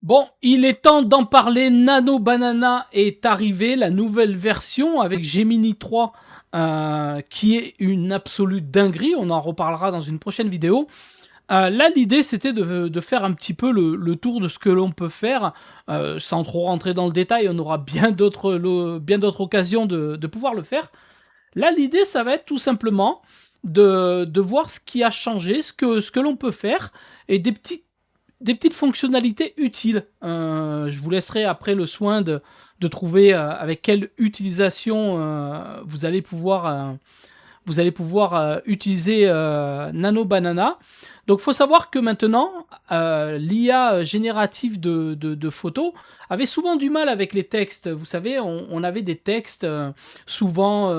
Bon, il est temps d'en parler. Nano Banana est arrivé, la nouvelle version avec Gemini 3, qui est une absolue dinguerie. On en reparlera dans une prochaine vidéo. Là, l'idée, c'était de faire un petit peu le tour de ce que l'on peut faire, sans trop rentrer dans le détail. On aura bien d'autres occasions de pouvoir le faire. Là, l'idée, ça va être tout simplement de voir ce qui a changé, ce que l'on peut faire, et des petites fonctionnalités utiles. Je vous laisserai après le soin de trouver avec quelle utilisation vous allez pouvoir utiliser Nano Banana. Donc, il faut savoir que maintenant, l'IA générative de photos avait souvent du mal avec les textes. Vous savez, on avait des textes souvent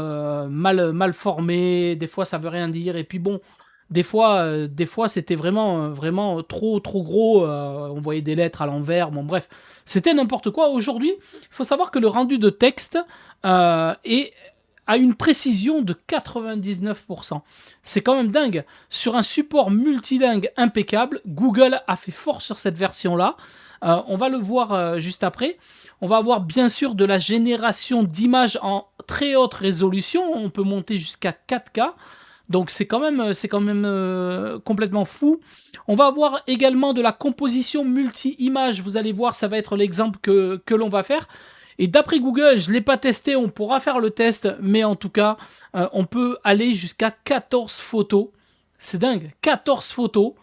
mal formés, des fois ça veut rien dire, et puis bon, des fois c'était vraiment trop gros, on voyait des lettres à l'envers, bon bref, c'était n'importe quoi. Aujourd'hui, il faut savoir que le rendu de texte est à une précision de 99%. C'est quand même dingue. Sur un support multilingue impeccable, Google a fait fort sur cette version-là. On va le voir juste après. On va avoir bien sûr de la génération d'images en très haute résolution. On peut monter jusqu'à 4K. Donc c'est quand même complètement fou. On va avoir également de la composition multi-images. Vous allez voir, ça va être l'exemple que l'on va faire. Et d'après Google, je ne l'ai pas testé, on pourra faire le test, mais en tout cas, on peut aller jusqu'à 14 photos. C'est dingue, 14 photos.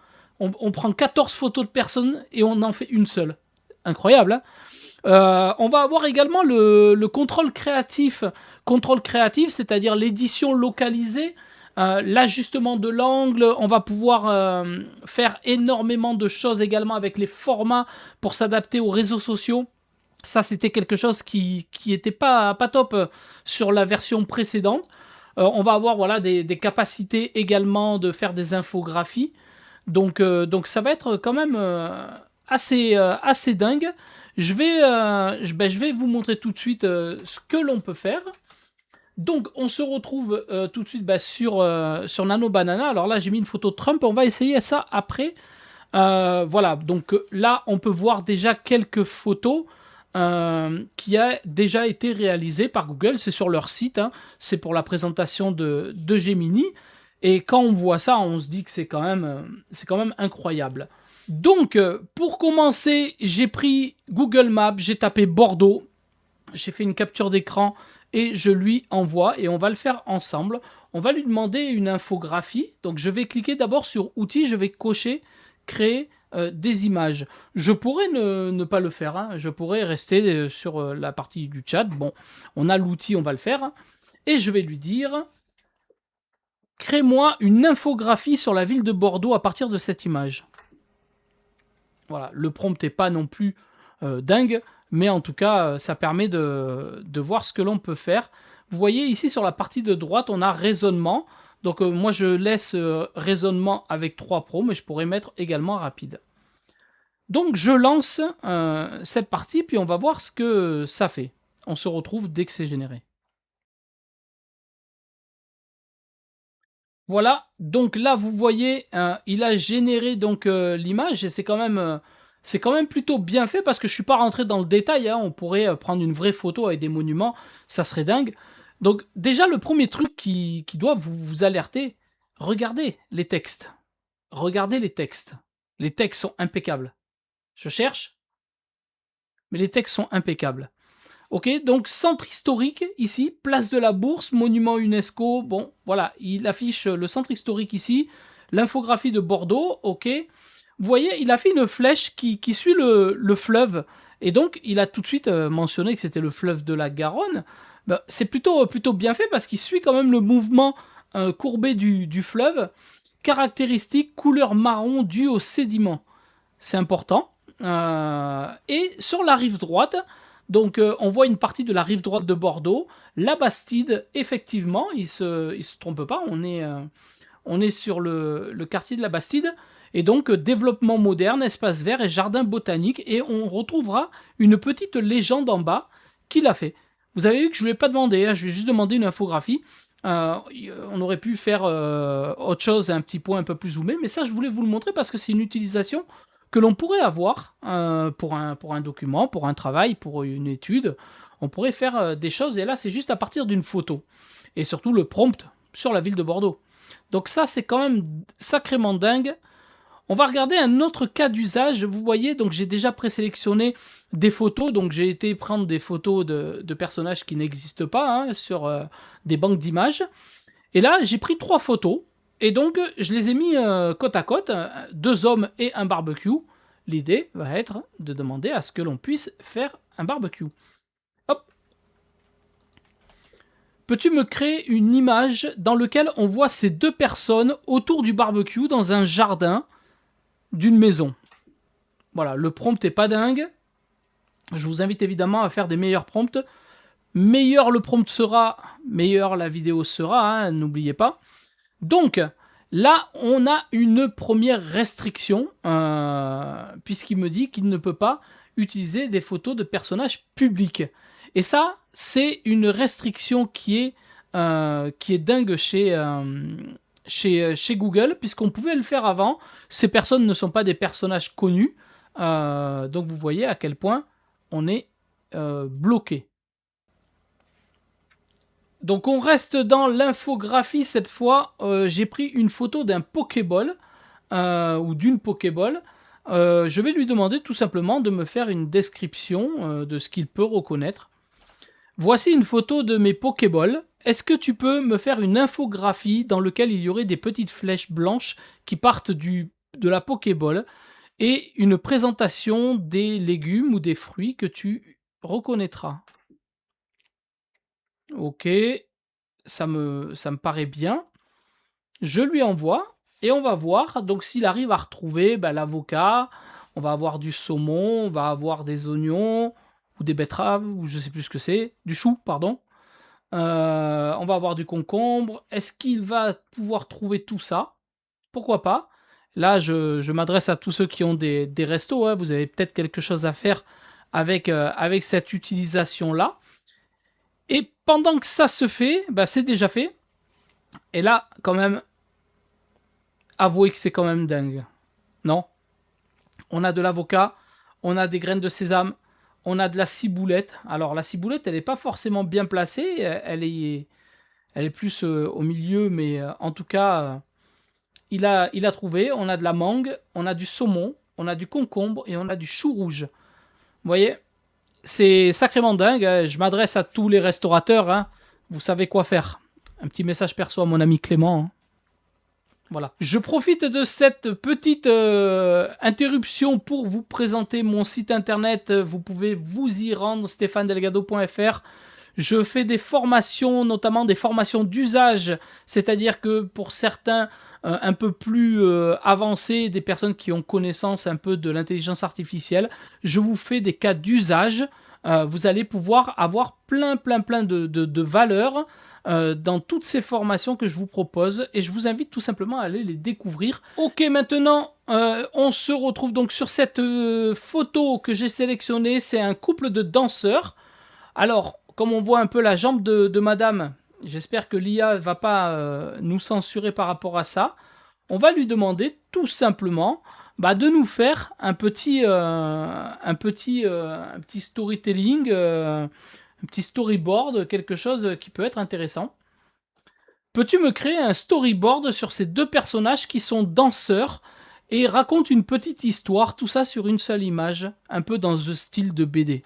On prend 14 photos de personnes et on en fait une seule. Incroyable, hein. On va avoir également le contrôle créatif. Contrôle créatif, c'est-à-dire l'édition localisée, l'ajustement de l'angle. On va pouvoir faire énormément de choses également avec les formats pour s'adapter aux réseaux sociaux. Ça, c'était quelque chose qui était pas top sur la version précédente. On va avoir voilà, des capacités également de faire des infographies. Donc ça va être quand même assez dingue. Je vais vous montrer tout de suite ce que l'on peut faire. Donc, on se retrouve tout de suite sur Nano Banana. Alors là, j'ai mis une photo de Trump. On va essayer ça après. Voilà, donc là, on peut voir déjà quelques photos qui a déjà été réalisé par Google. C'est sur leur site, hein. C'est pour la présentation de Gemini. Et quand on voit ça, on se dit que c'est quand même incroyable. Donc, pour commencer, j'ai pris Google Maps, j'ai tapé Bordeaux, j'ai fait une capture d'écran et je lui envoie et on va le faire ensemble. On va lui demander une infographie. Donc, je vais cliquer d'abord sur Outils, je vais cocher Créer des images. Je pourrais ne pas le faire, hein. Je pourrais rester sur la partie du chat. Bon, on a l'outil, on va le faire. Et je vais lui dire, crée-moi une infographie sur la ville de Bordeaux à partir de cette image. Voilà, le prompt n'est pas non plus dingue, mais en tout cas, ça permet de voir ce que l'on peut faire. Vous voyez ici sur la partie de droite, on a raisonnement. Donc moi, je laisse raisonnement avec 3 Pro, mais je pourrais mettre également rapide. Donc je lance cette partie, puis on va voir ce que ça fait. On se retrouve dès que c'est généré. Voilà, donc là vous voyez, il a généré donc l'image et c'est quand même plutôt bien fait parce que je suis pas rentré dans le détail, hein. On pourrait prendre une vraie photo avec des monuments, ça serait dingue. Donc déjà le premier truc qui doit vous alerter, regardez les textes. Regardez les textes. Les textes sont impeccables. Je cherche, mais les textes sont impeccables. Ok, donc centre historique ici, place de la Bourse, monument UNESCO. Bon, voilà, il affiche le centre historique ici, l'infographie de Bordeaux. Ok, vous voyez, il a fait une flèche qui suit le fleuve. Et donc, il a tout de suite mentionné que c'était le fleuve de la Garonne. Ben, c'est plutôt bien fait parce qu'il suit quand même le mouvement courbé du fleuve. Caractéristique, couleur marron due au sédiment. C'est important. Et sur la rive droite, donc on voit une partie de la rive droite de Bordeaux. La Bastide, effectivement, il se trompe pas, on est sur le quartier de la Bastide. Et donc développement moderne, espace vert et jardin botanique. Et on retrouvera une petite légende en bas qu'il a fait. Vous avez vu que je ne lui ai pas demandé, hein, je lui ai juste demandé une infographie. On aurait pu faire autre chose, un petit point un peu plus zoomé, mais ça je voulais vous le montrer parce que c'est une utilisation que l'on pourrait avoir pour un document, pour un travail, pour une étude. On pourrait faire des choses, et là c'est juste à partir d'une photo. Et surtout le prompt sur la ville de Bordeaux. Donc ça c'est quand même sacrément dingue. On va regarder un autre cas d'usage. Vous voyez, donc j'ai déjà présélectionné des photos. Donc j'ai été prendre des photos de personnages qui n'existent pas hein, sur des banques d'images. Et là, j'ai pris 3 photos. Et donc, je les ai mis côte à côte, 2 hommes et un barbecue. L'idée va être de demander à ce que l'on puisse faire un barbecue. Hop. Peux-tu me créer une image dans laquelle on voit ces 2 personnes autour du barbecue dans un jardin d'une maison? Voilà, le prompt est pas dingue. Je vous invite évidemment à faire des meilleurs prompts. Meilleur le prompt sera, meilleure la vidéo sera, hein, n'oubliez pas. Donc, là, on a une première restriction, puisqu'il me dit qu'il ne peut pas utiliser des photos de personnages publics. Et ça, c'est une restriction qui est dingue chez Google, puisqu'on pouvait le faire avant. Ces personnes ne sont pas des personnages connus. Donc, vous voyez à quel point on est bloqué. Donc on reste dans l'infographie cette fois. J'ai pris une photo d'un Pokéball ou d'une Pokéball. Je vais lui demander tout simplement de me faire une description de ce qu'il peut reconnaître. Voici une photo de mes Pokéballs. Est-ce que tu peux me faire une infographie dans laquelle il y aurait des petites flèches blanches qui partent de la Pokéball et une présentation des légumes ou des fruits que tu reconnaîtras? Ok, ça me paraît bien. Je lui envoie et on va voir donc s'il arrive à retrouver l'avocat. On va avoir du saumon, on va avoir des oignons ou des betteraves ou je sais plus ce que c'est, du chou pardon. On va avoir du concombre. Est-ce qu'il va pouvoir trouver tout ça? Pourquoi pas? Là je m'adresse à tous ceux qui ont des restos, hein. Vous avez peut-être quelque chose à faire avec cette utilisation là. Et pendant que ça se fait, c'est déjà fait. Et là, quand même, avouez que c'est quand même dingue. Non? On a de l'avocat, on a des graines de sésame, on a de la ciboulette. Alors la ciboulette, elle n'est pas forcément bien placée, elle est plus au milieu, mais en tout cas, il a trouvé. On a de la mangue, on a du saumon, on a du concombre et on a du chou rouge. Vous voyez? C'est sacrément dingue, hein. Je m'adresse à tous les restaurateurs, hein. Vous savez quoi faire. Un petit message perso à mon ami Clément, hein. Voilà. Je profite de cette petite interruption pour vous présenter mon site internet. Vous pouvez vous y rendre, stéphanedelgado.fr. Je fais des formations, notamment des formations d'usage, c'est-à-dire que pour certains un peu plus avancés, des personnes qui ont connaissance un peu de l'intelligence artificielle, je vous fais des cas d'usage. Vous allez pouvoir avoir plein de valeurs dans toutes ces formations que je vous propose et je vous invite tout simplement à aller les découvrir. Ok, maintenant on se retrouve donc sur cette photo que j'ai sélectionnée. C'est un couple de danseurs. Alors, comme on voit un peu la jambe de madame, j'espère que l'IA ne va pas nous censurer par rapport à ça. On va lui demander tout simplement de nous faire un petit storytelling, un petit storyboard, quelque chose qui peut être intéressant. Peux-tu me créer un storyboard sur ces 2 personnages qui sont danseurs et raconte une petite histoire, tout ça sur une seule image, un peu dans ce style de BD?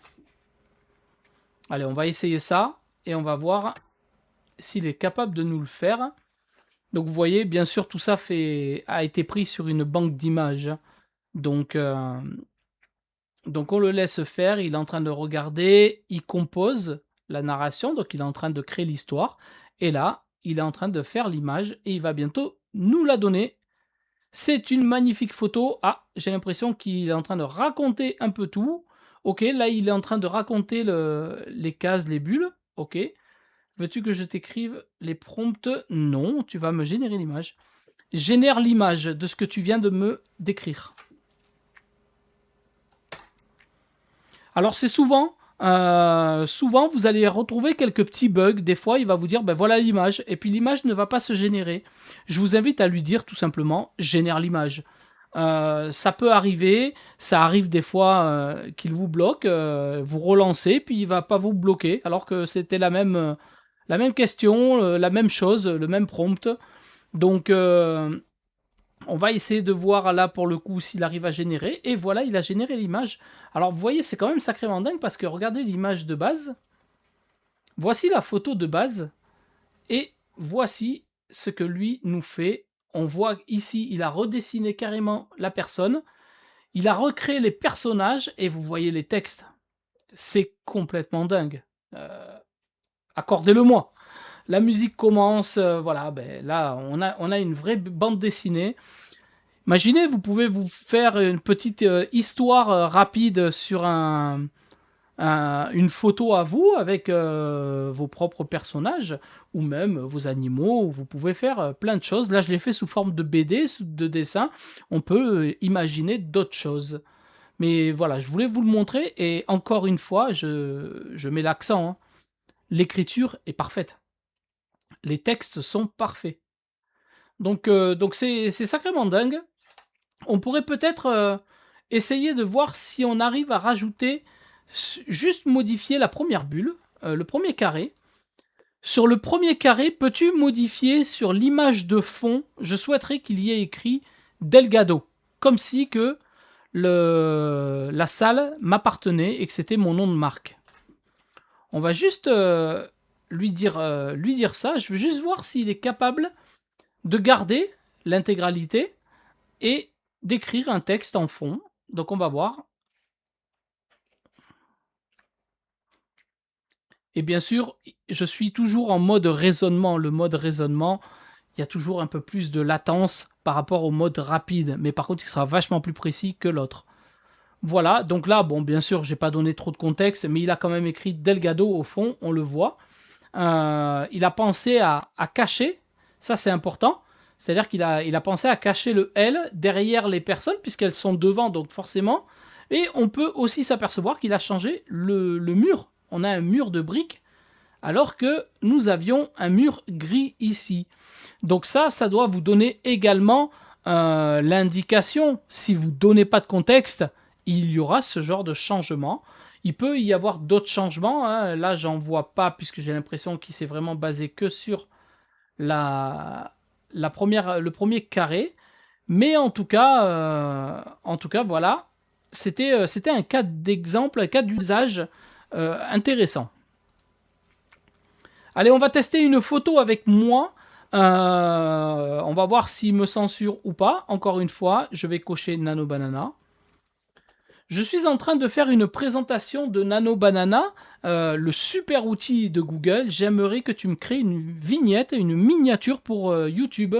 Allez, on va essayer ça et on va voir s'il est capable de nous le faire. Donc vous voyez, bien sûr, tout ça a été pris sur une banque d'images. Donc on le laisse faire, il est en train de regarder, il compose la narration, donc il est en train de créer l'histoire. Et là, il est en train de faire l'image et il va bientôt nous la donner. C'est une magnifique photo. Ah, j'ai l'impression qu'il est en train de raconter un peu tout. Ok, là il est en train de raconter les cases, les bulles. Ok. Veux-tu que je t'écrive les prompts? Non, tu vas me générer l'image. Génère l'image de ce que tu viens de me décrire. Alors c'est souvent vous allez retrouver quelques petits bugs. Des fois, il va vous dire, voilà l'image. Et puis l'image ne va pas se générer. Je vous invite à lui dire tout simplement, génère l'image. Ça peut arriver, ça arrive des fois qu'il vous bloque, vous relancez, puis il va pas vous bloquer, alors que c'était la même question, la même chose, le même prompt. Donc, on va essayer de voir là pour le coup s'il arrive à générer. Et voilà, il a généré l'image. Alors, vous voyez, c'est quand même sacrément dingue parce que regardez l'image de base. Voici la photo de base. Et voici ce que lui nous fait. On voit ici, il a redessiné carrément la personne. Il a recréé les personnages et vous voyez les textes. C'est complètement dingue. Accordez-le-moi. La musique commence, voilà, ben là, on a une vraie bande dessinée. Imaginez, vous pouvez vous faire une petite histoire rapide sur une photo à vous avec vos propres personnages ou même vos animaux. Vous pouvez faire plein de choses. Là, je l'ai fait sous forme de BD, de dessin. On peut imaginer d'autres choses. Mais voilà, je voulais vous le montrer et encore une fois, je mets l'accent, hein. L'écriture est parfaite. Les textes sont parfaits. Donc c'est sacrément dingue. On pourrait peut-être essayer de voir si on arrive à rajouter, juste modifier la première bulle, le premier carré. Sur le premier carré, peux-tu modifier sur l'image de fond, je souhaiterais qu'il y ait écrit Delgado, comme si que la salle m'appartenait et que c'était mon nom de marque. On va juste lui dire ça. Je veux juste voir s'il est capable de garder l'intégralité et d'écrire un texte en fond. Donc on va voir. Et bien sûr, je suis toujours en mode raisonnement. Le mode raisonnement, il y a toujours un peu plus de latence par rapport au mode rapide. Mais par contre, il sera vachement plus précis que l'autre. Voilà, donc là, bon, bien sûr, j'ai pas donné trop de contexte, mais il a quand même écrit Delgado au fond, on le voit. Il a pensé à cacher, ça c'est important, c'est-à-dire qu'il a pensé à cacher le L derrière les personnes, puisqu'elles sont devant, donc forcément. Et on peut aussi s'apercevoir qu'il a changé le mur. On a un mur de briques, alors que nous avions un mur gris ici. Donc ça doit vous donner également l'indication. Si vous ne donnez pas de contexte, il y aura ce genre de changement. Il peut y avoir d'autres changements, hein. Là, j'en vois pas puisque j'ai l'impression qu'il s'est vraiment basé que sur le premier carré. Mais en tout cas, voilà, c'était un cas d'exemple, un cas d'usage intéressant. Allez, on va tester une photo avec moi. On va voir s'il me censure ou pas. Encore une fois, je vais cocher Nano Banana. Je suis en train de faire une présentation de Nano Banana, le super outil de Google. J'aimerais que tu me crées une vignette, une miniature pour YouTube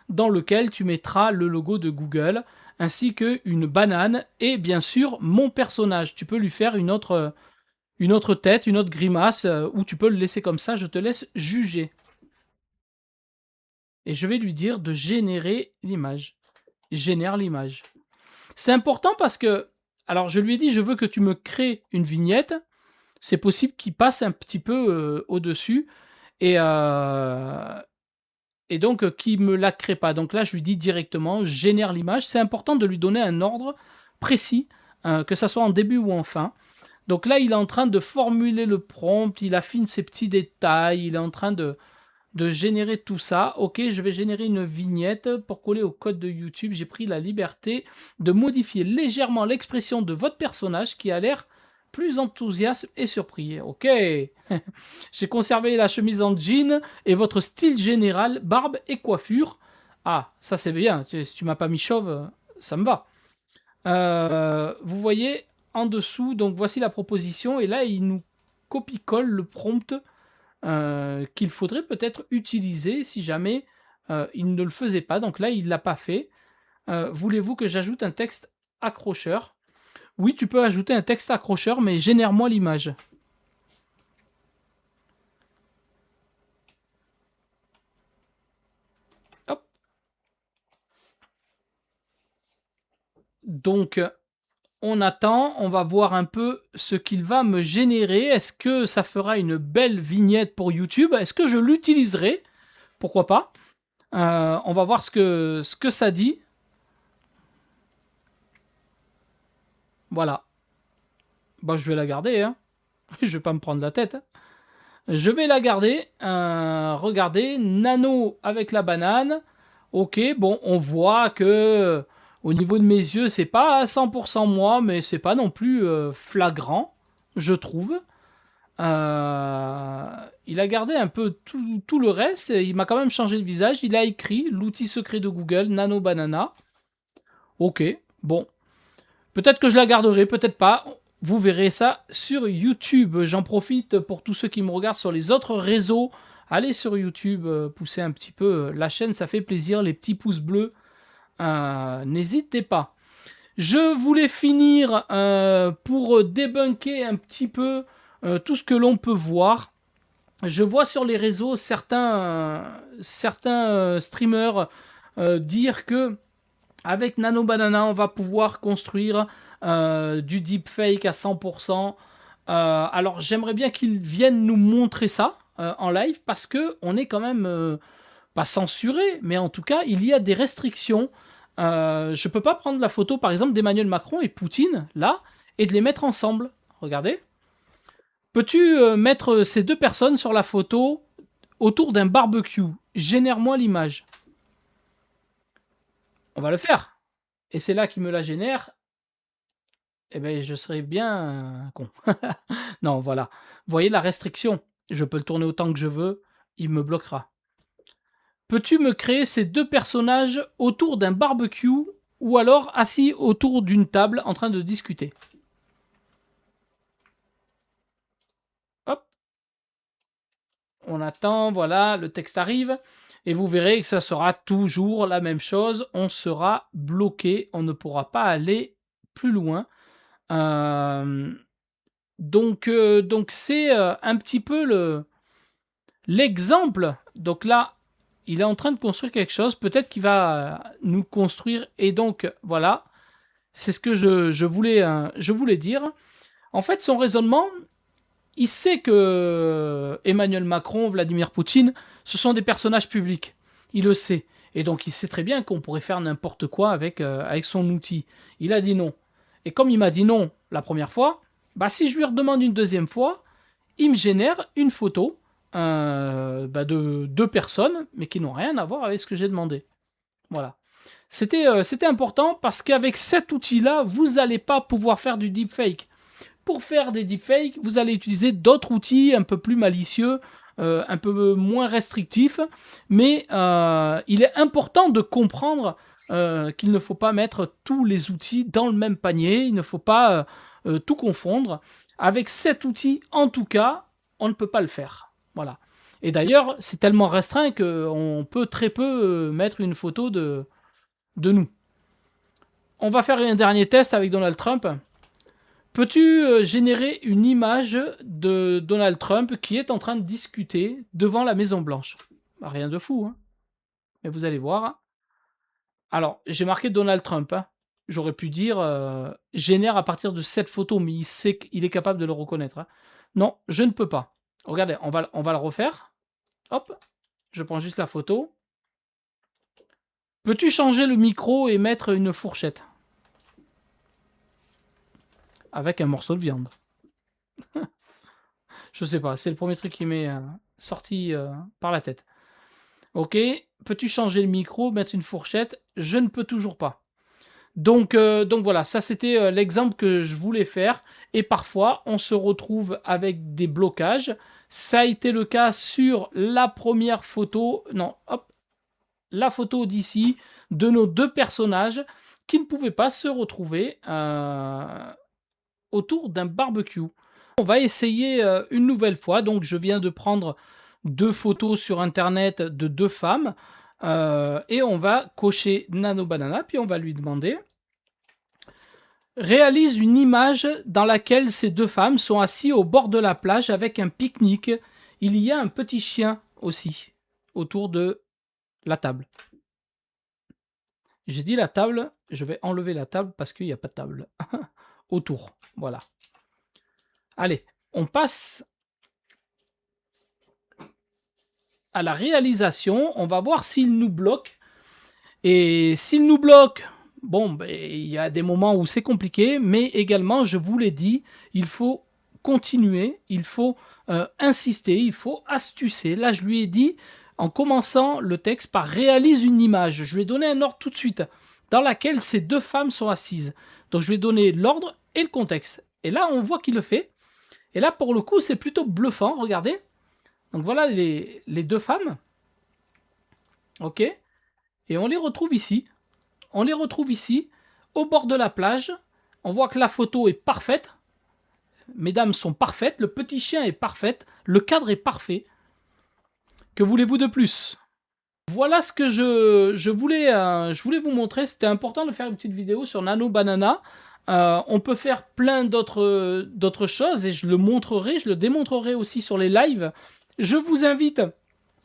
dans lequel tu mettras le logo de Google ainsi qu'une banane et bien sûr mon personnage. Tu peux lui faire une autre tête, une autre grimace ou tu peux le laisser comme ça. Je te laisse juger. Et je vais lui dire de générer l'image. Génère l'image. C'est important parce que, alors je lui ai dit, je veux que tu me crées une vignette. C'est possible qu'il passe un petit peu au-dessus et, qu'il ne me la crée pas. Donc là, je lui dis directement, génère l'image. C'est important de lui donner un ordre précis, que ça soit en début ou en fin. Donc là, il est en train de formuler le prompt, il affine ses petits détails, il est en train de générer tout ça. Ok, je vais générer une vignette pour coller au code de YouTube. J'ai pris la liberté de modifier légèrement l'expression de votre personnage qui a l'air plus enthousiaste et surpris. Ok, j'ai conservé la chemise en jean et votre style général, barbe et coiffure. Ah, ça c'est bien. Si tu m'as pas mis chauve, ça me va. Vous voyez en dessous, donc voici la proposition et là il nous copie-colle le prompt qu'il faudrait peut-être utiliser si jamais il ne le faisait pas. Donc là, il ne l'a pas fait. Voulez-vous que j'ajoute un texte accrocheur? Oui, tu peux ajouter un texte accrocheur, mais génère-moi l'image. Hop. Donc, on attend, on va voir un peu ce qu'il va me générer. Est-ce que ça fera une belle vignette pour YouTube? Est-ce que je l'utiliserai? Pourquoi pas? On va voir ce que ça dit. Voilà. Bah, je vais la garder, hein. Je vais pas me prendre la tête, hein. Je vais la garder. Regardez, Nano avec la banane. OK, bon, on voit que au niveau de mes yeux, c'est pas à 100 moi, mais c'est pas non plus, flagrant, je trouve. Il a gardé un peu tout le reste, il m'a quand même changé le visage. Il a écrit: «L'outil secret de Google, Nano Banana». OK, bon, peut-être que je la garderai, peut-être pas. Vous verrez ça sur YouTube. J'en profite pour tous ceux qui me regardent sur les autres réseaux. Allez sur YouTube, poussez un petit peu, la chaîne, ça fait plaisir, les petits pouces bleus, n'hésitez pas. Je voulais finir, pour débunker un petit peu, tout ce que l'on peut voir. Je vois sur les réseaux certains streamers, dire que avec Nano Banana, on va pouvoir construire du deepfake à 100%. Alors j'aimerais bien qu'ils viennent nous montrer ça en live parce que on est quand même pas censuré, mais en tout cas il y a des restrictions. Je peux pas prendre la photo par exemple d'Emmanuel Macron et Poutine là et de les mettre ensemble. Regardez. Peux-tu mettre ces deux personnes sur la photo autour d'un barbecue? Génère-moi l'image. On va le faire. Et c'est là qu'il me la génère. Eh ben, je serais bien con. Non, voilà. Vous voyez la restriction? Je peux le tourner autant que je veux, il me bloquera. Peux-tu me créer ces deux personnages autour d'un barbecue ou alors assis autour d'une table en train de discuter? Hop, on attend, voilà, le texte arrive. Et vous verrez que ça sera toujours la même chose. On sera bloqué, on ne pourra pas aller plus loin. Donc c'est un petit peu l'exemple. Donc là, il est en train de construire quelque chose. Peut-être qu'il va nous construire. Et donc, voilà, c'est ce que je voulais dire. En fait, son raisonnement, il sait que Emmanuel Macron, Vladimir Poutine, ce sont des personnages publics. Il le sait. Et donc, il sait très bien qu'on pourrait faire n'importe quoi avec son outil. Il a dit non. Et comme il m'a dit non la première fois, bah, si je lui redemande une deuxième fois, il me génère une photo de deux personnes, mais qui n'ont rien à voir avec ce que j'ai demandé. Voilà. C'était important parce qu'avec cet outil-là, vous n'allez pas pouvoir faire du deepfake. Pour faire des deepfakes, vous allez utiliser d'autres outils un peu plus malicieux, un peu moins restrictifs, mais il est important de comprendre qu'il ne faut pas mettre tous les outils dans le même panier, il ne faut pas tout confondre. Avec cet outil, en tout cas, on ne peut pas le faire. Voilà. Et d'ailleurs, c'est tellement restreint qu'on peut très peu mettre une photo de nous. On va faire un dernier test avec Donald Trump. Peux-tu générer une image de Donald Trump qui est en train de discuter devant la Maison Blanche? Bah, rien de fou, hein. Mais vous allez voir. Alors, j'ai marqué Donald Trump, hein. J'aurais pu dire génère à partir de cette photo, mais il sait qu'il est capable de le reconnaître, hein. Non, je ne peux pas. Regardez, on va le refaire. Hop, je prends juste la photo. Peux-tu changer le micro et mettre une fourchette? Avec un morceau de viande. Je sais pas, c'est le premier truc qui m'est sorti par la tête. OK, peux-tu changer le micro, mettre une fourchette? Je ne peux toujours pas. Donc voilà, ça c'était l'exemple que je voulais faire. Et parfois, on se retrouve avec des blocages. Ça a été le cas sur la première photo. Non, hop, la photo d'ici de nos deux personnages qui ne pouvaient pas se retrouver autour d'un barbecue. On va essayer une nouvelle fois. Donc, je viens de prendre deux photos sur Internet de deux femmes. Et on va cocher Nano Banana. Puis on va lui demander: réalise une image dans laquelle ces deux femmes sont assises au bord de la plage avec un pique-nique. Il y a un petit chien aussi autour de la table. J'ai dit la table, je vais enlever la table parce qu'il n'y a pas de table autour. Voilà. Allez, on passe à la réalisation. On va voir s'il nous bloque. Et s'il nous bloque, Bon, beh, il y a des moments où c'est compliqué, mais également, je vous l'ai dit, il faut continuer, il faut, insister, il faut astucer. Là, je lui ai dit, en commençant le texte par: «Réalise une image». Je lui ai donné un ordre tout de suite, dans laquelle ces 2 femmes sont assises. Donc je lui ai donné l'ordre et le contexte et là, on voit qu'il le fait et là, pour le coup, c'est plutôt bluffant, regardez. Donc voilà les 2 femmes, OK, et on les retrouve ici. On les retrouve ici, au bord de la plage. On voit que la photo est parfaite. Mesdames sont parfaites, le petit chien est parfait, le cadre est parfait. Que voulez-vous de plus? Voilà ce que je voulais vous montrer. C'était important de faire une petite vidéo sur Nano Banana. On peut faire plein d'autres choses et je le montrerai, je le démontrerai aussi sur les lives. Je vous invite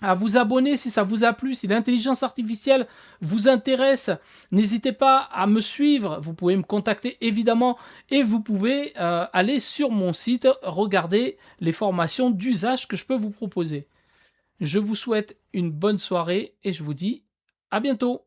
à vous abonner si ça vous a plu, si l'intelligence artificielle vous intéresse. N'hésitez pas à me suivre, vous pouvez me contacter évidemment et vous pouvez aller sur mon site, regarder les formations d'usage que je peux vous proposer. Je vous souhaite une bonne soirée et je vous dis à bientôt.